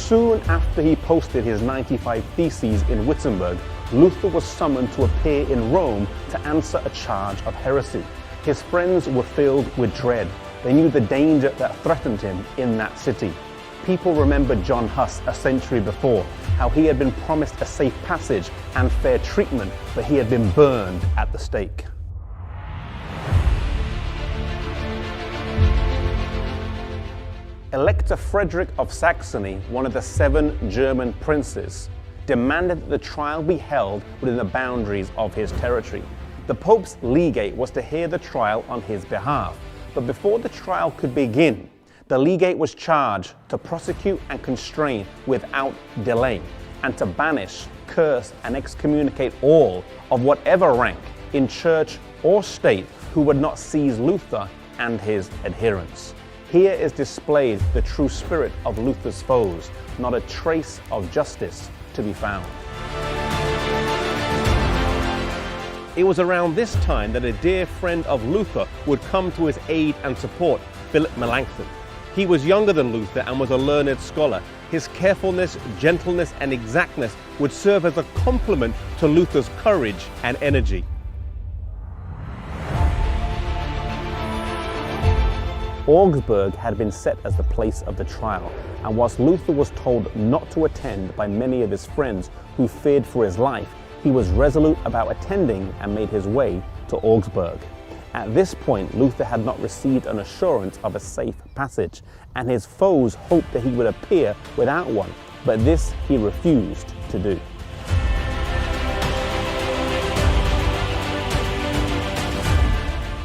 Soon after he posted his 95 Theses in Wittenberg, Luther was summoned to appear in Rome to answer a charge of heresy. His friends were filled with dread. They knew the danger that threatened him in that city. People remembered John Huss a century before, how he had been promised a safe passage and fair treatment, but he had been burned at the stake. Elector Frederick of Saxony, one of the 7 German princes, demanded that the trial be held within the boundaries of his territory. The Pope's legate was to hear the trial on his behalf, but before the trial could begin, the legate was charged to prosecute and constrain without delay, and to banish, curse, and excommunicate all of whatever rank in church or state who would not seize Luther and his adherents. Here is displayed the true spirit of Luther's foes, not a trace of justice to be found. It was around this time that a dear friend of Luther would come to his aid and support, Philip Melanchthon. He was younger than Luther and was a learned scholar. His carefulness, gentleness, and exactness would serve as a complement to Luther's courage and energy. Augsburg had been set as the place of the trial, and whilst Luther was told not to attend by many of his friends who feared for his life, he was resolute about attending and made his way to Augsburg. At this point, Luther had not received an assurance of a safe passage, and his foes hoped that he would appear without one, but this he refused to do.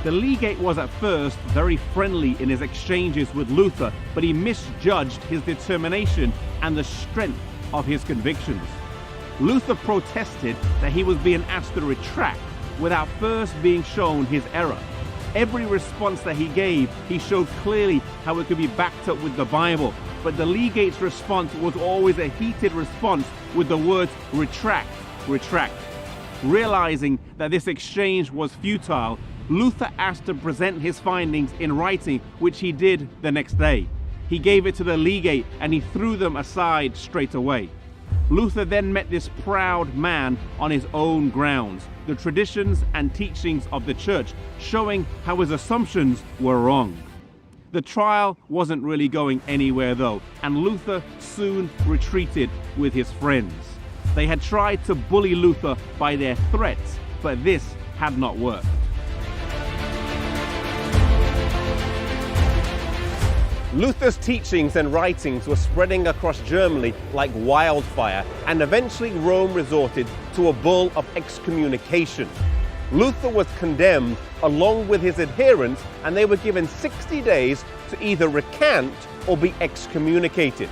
The legate was at first very friendly in his exchanges with Luther, but he misjudged his determination and the strength of his convictions. Luther protested that he was being asked to retract without first being shown his error. Every response that he gave, he showed clearly how it could be backed up with the Bible, but the legate's response was always a heated response with the words retract, retract. Realizing that this exchange was futile, Luther asked to present his findings in writing, which he did the next day. He gave it to the legate and he threw them aside straight away. Luther then met this proud man on his own grounds, the traditions and teachings of the church, showing how his assumptions were wrong. The trial wasn't really going anywhere though, and Luther soon retreated with his friends. They had tried to bully Luther by their threats, but this had not worked. Luther's teachings and writings were spreading across Germany like wildfire, and eventually Rome resorted to a bull of excommunication. Luther was condemned along with his adherents, and they were given 60 days to either recant or be excommunicated.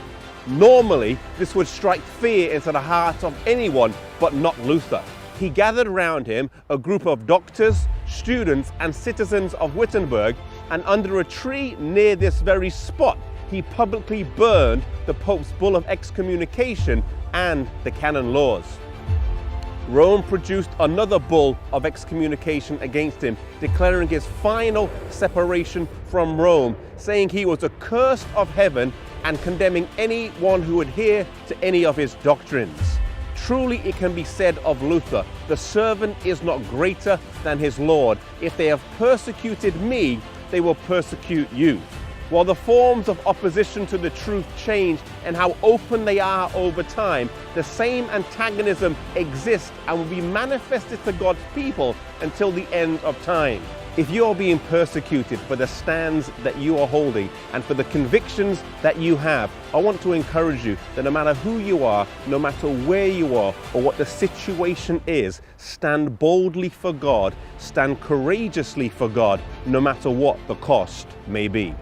Normally, this would strike fear into the heart of anyone, but not Luther. He gathered around him a group of doctors, students, and citizens of Wittenberg, and under a tree near this very spot, he publicly burned the Pope's bull of excommunication and the canon laws. Rome produced another bull of excommunication against him, declaring his final separation from Rome, saying he was accursed of heaven and condemning anyone who would adhere to any of his doctrines. Truly it can be said of Luther, the servant is not greater than his Lord. If they have persecuted me, they will persecute you. While the forms of opposition to the truth change and how open they are over time, the same antagonism exists and will be manifested to God's people until the end of time. If you are being persecuted for the stands that you are holding and for the convictions that you have, I want to encourage you that no matter who you are, no matter where you are or what the situation is, stand boldly for God, stand courageously for God, no matter what the cost may be.